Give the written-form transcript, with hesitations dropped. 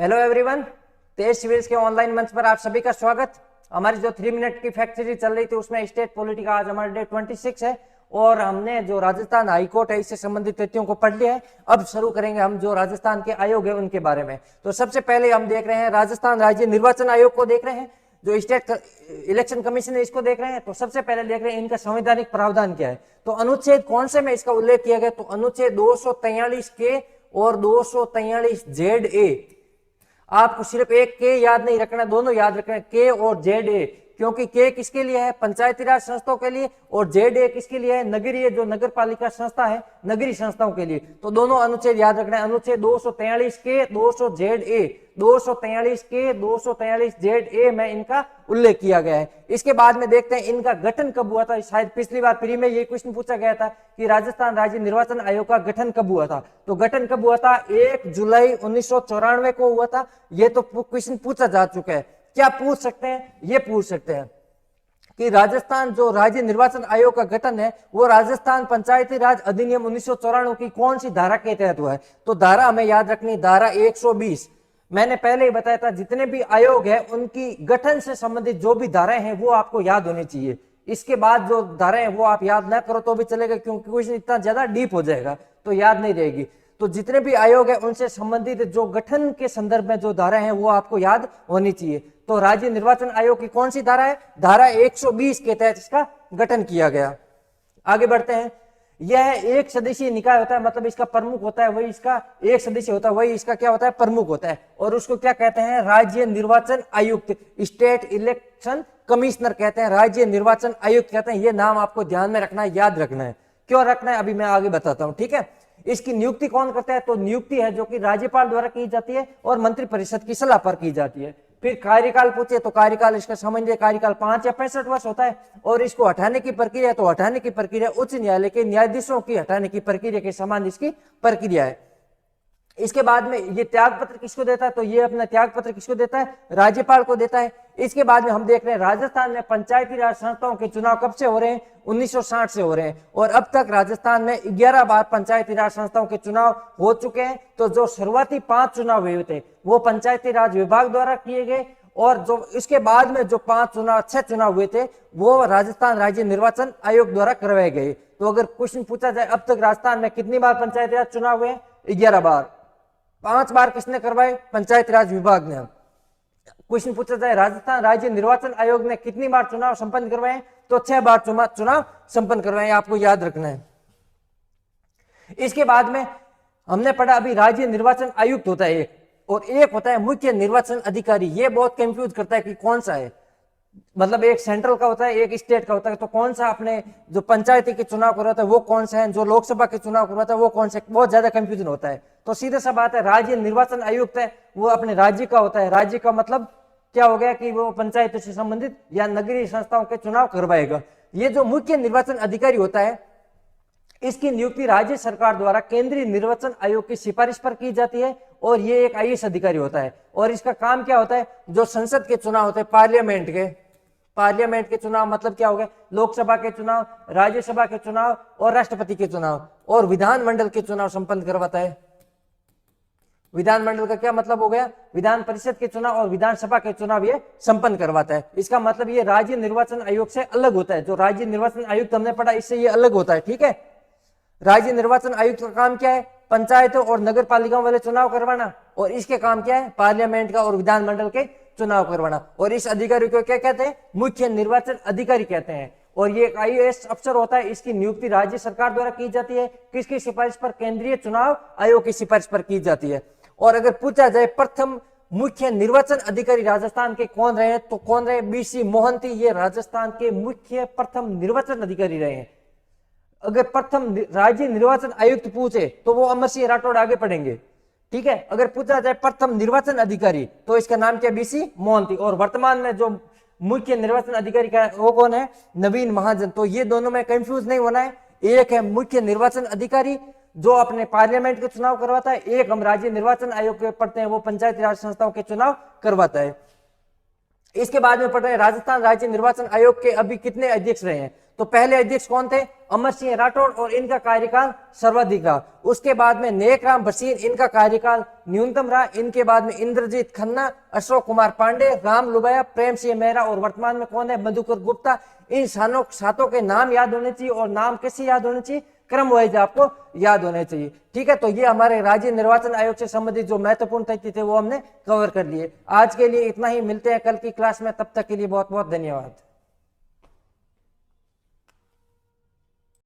Hello everyone, तेज civils के online मंच पर आप सभी का स्वागत। हमारी जो 3 मिनट की फैक्ट सीरीज चल रही थी उसमें स्टेट पॉलिटी का आज हमारा डे 26 है और हमने जो राजस्थान हाईकोर्ट है इससे संबंधित तथ्यों को पढ़ लिया है। अब शुरू करेंगे हम जो राजस्थान के आयोग है उनके बारे में। तो सबसे पहले हम देख रहे हैं राजस्थान राज्य निर्वाचन आयोग को देख रहे हैं, जो स्टेट इलेक्शन कमीशन है इसको देख रहे हैं। तो सबसे पहले देख रहे हैं इनका संवैधानिक प्रावधान क्या है। तो अनुच्छेद कौन से में इसका उल्लेख किया गया, तो अनुच्छेद 243 के और 243 जेड ए। आपको सिर्फ एक के याद नहीं रखना, दोनों याद रखना, के और जेड ए, क्योंकि के किसके लिए है, पंचायती राज संस्थाओं के लिए, और जेड ए किसके लिए है, नगरीय जो नगर पालिका संस्था है, नगरीय संस्थाओं के लिए। तो दोनों अनुच्छेद याद रखना है, अनुच्छेद 243 के 200 जेड ए, 243 के 243 जेड ए में इनका उल्लेख किया गया है। इसके बाद में देखते हैं इनका गठन कब हुआ था। शायद पिछली बार प्री में ये क्वेश्चन पूछा गया था कि राजस्थान राज्य निर्वाचन आयोग का गठन कब हुआ था। तो गठन कब हुआ था, 1 जुलाई 1994 को हुआ था। ये तो क्वेश्चन पूछा जा चुका है। क्या पूछ सकते हैं, ये पूछ सकते हैं कि राजस्थान जो राज्य निर्वाचन आयोग का गठन है वो राजस्थान पंचायती राज अधिनियम 1994 की कौन सी धारा के तहत हुआ है। तो धारा हमें याद रखनी, धारा 120। मैंने पहले ही बताया था जितने भी आयोग है उनकी गठन से संबंधित जो भी धाराएं हैं वो आपको याद होनी चाहिए। इसके बाद जो धाराएं हैं वो आप याद ना करो तो भी चलेगा, क्योंकि क्वेश्चन इतना ज्यादा डीप हो जाएगा तो याद नहीं रहेगी। तो जितने भी आयोग है उनसे संबंधित जो गठन के संदर्भ में जो धाराएं हैं वो आपको याद होनी चाहिए। तो राज्य निर्वाचन आयोग की कौन सी धारा है, धारा 120 के तहत इसका गठन किया गया। आगे बढ़ते हैं। यह एक सदस्यीय निकाय होता है, मतलब इसका प्रमुख होता है वही इसका एक सदस्य होता है, वही इसका क्या होता है, प्रमुख होता है। और उसको क्या कहते हैं, राज्य निर्वाचन आयुक्त, स्टेट इलेक्शन कमिश्नर कहते हैं, राज्य निर्वाचन आयुक्त कहते हैं। ये नाम आपको ध्यान में रखना है, याद रखना है। क्यों रखना है अभी मैं आगे बताता हूं, ठीक है। इसकी नियुक्ति कौन करता है, तो नियुक्ति है जो कि राज्यपाल द्वारा की जाती है और मंत्रिपरिषद की सलाह पर की जाती है। फिर कार्यकाल पूछे तो कार्यकाल इसका समझिए, कार्यकाल 5 या 65 वर्ष होता है। और इसको हटाने की प्रक्रिया, तो हटाने की प्रक्रिया उच्च न्यायालय के न्यायाधीशों की हटाने की प्रक्रिया के समान इसकी प्रक्रिया है। इसके बाद में ये त्याग पत्र किसको देता है, तो ये अपना त्याग पत्र किसको देता है, राज्यपाल को देता है। इसके बाद में हम देख रहे हैं राजस्थान में पंचायती राज संस्थाओं के चुनाव कब से हो रहे हैं, 1960 से हो रहे हैं। और अब तक राजस्थान में 11 बार पंचायती राज संस्थाओं के चुनाव हो चुके हैं। तो जो शुरुआती 5 चुनाव हुए थे वो पंचायती राज विभाग द्वारा किए गए, और जो इसके बाद में जो 6 चुनाव हुए थे वो राजस्थान राज्य निर्वाचन आयोग द्वारा करवाए गए। तो अगर क्वेश्चन पूछा जाए अब तक राजस्थान में कितनी बार पंचायती राज चुनाव हुए, 11 बार। 5 बार किसने करवाए, पंचायती राज विभाग ने। क्वेश्चन पूछा जाए राजस्थान राज्य निर्वाचन आयोग ने कितनी बार चुनाव संपन्न करवाए, तो 6 बार चुनाव संपन्न करवाए, आपको याद रखना है। इसके बाद में हमने पढ़ा अभी राज्य निर्वाचन आयुक्त होता है एक, और एक होता है मुख्य निर्वाचन अधिकारी। ये बहुत कंफ्यूज करता है कि कौन सा है, मतलब एक सेंट्रल का होता है एक स्टेट का होता है। तो कौन सा अपने जो पंचायती के चुनाव करवाता है वो कौन सा है, जो लोकसभा के चुनाव करवाता है वो कौन सा, बहुत ज्यादा कंफ्यूजन होता है। तो सीधा सा बात है, राज्य निर्वाचन आयुक्त है वो अपने राज्य का होता है। राज्य का मतलब क्या हो गया कि वो पंचायत से संबंधित या नगरीय संस्थाओं के चुनाव करवाएगा। ये जो मुख्य निर्वाचन अधिकारी होता है इसकी नियुक्ति राज्य सरकार द्वारा केंद्रीय निर्वाचन आयोग की सिफारिश पर की जाती है, और ये एक आईएएस अधिकारी होता है। और इसका काम क्या होता है, जो संसद के चुनाव होते हैं, पार्लियामेंट के चुनाव मतलब क्या हो गए, लोकसभा के चुनाव, राज्यसभा के चुनाव और राष्ट्रपति के चुनाव, और विधानमंडल के चुनाव संपन्न करवाता है। विधानमंडल का क्या मतलब हो गया, विधान परिषद के चुनाव और विधानसभा के चुनाव ये संपन्न करवाता है। इसका मतलब ये राज्य निर्वाचन आयोग से अलग होता है। जो राज्य निर्वाचन आयुक्त हमने पढ़ा इससे ये अलग होता है, ठीक है। राज्य निर्वाचन आयुक्त का काम क्या है, पंचायतों और नगर पालिकाओं वाले चुनाव करवाना, और इसके काम क्या है, पार्लियामेंट का और विधानमंडल के चुनाव करवाना। और इस अधिकारी को क्या कहते हैं, मुख्य निर्वाचन अधिकारी कहते हैं। और ये एक आईएएस अफसर होता है। इसकी नियुक्ति राज्य सरकार द्वारा की जाती है, किसकी सिफारिश पर, केंद्रीय चुनाव आयोग की सिफारिश पर की जाती है। और अगर पूछा जाए प्रथम मुख्य निर्वाचन अधिकारी राजस्थान के कौन रहे, तो कौन रहे, बीसी मोहंती। ये राजस्थान के मुख्य प्रथम निर्वाचन अधिकारी रहे हैं। अगर प्रथम राज्य निर्वाचन आयुक्त पूछे तो वो अमर सिंह राठौड़ आगे पढ़ेंगे, ठीक है। अगर पूछा जाए प्रथम निर्वाचन अधिकारी तो इसका नाम क्या, बीसी मोहंती। और वर्तमान में जो मुख्य निर्वाचन अधिकारी का वो कौन है, नवीन महाजन। तो ये दोनों में कंफ्यूज नहीं होना है। एक है मुख्य निर्वाचन अधिकारी जो अपने पार्लियामेंट के चुनाव करवाता है, एक हम राज्य निर्वाचन आयोग के पढ़ते हैं वो पंचायती राज संस्थाओं के चुनाव करवाता है। इसके बाद में पढ़ रहे हैं राजस्थान राज्य निर्वाचन आयोग के अभी कितने अध्यक्ष रहे हैं। तो पहले अध्यक्ष कौन थे? अमर सिंह राठौड़, और इनका कार्यकाल सर्वाधिक रहा। उसके बाद में नेकराम भसीन, इनका कार्यकाल न्यूनतम रहा। इनके बाद में इंद्रजीत खन्ना, अशोक कुमार पांडे, राम लुबाया, प्रेम सिंह मेहरा, और वर्तमान में कौन है? मधुकर गुप्ता। इन सातों के नाम याद होने चाहिए, और नाम कैसे याद होने चाहिए? क्रम वाइज आपको याद होने चाहिए। ठीक है, तो ये हमारे राज्य निर्वाचन आयोग से संबंधित जो महत्वपूर्ण तथ्य थे वो हमने कवर कर लिए। आज के लिए इतना ही, मिलते हैं कल की क्लास में, तब तक के लिए बहुत बहुत धन्यवाद।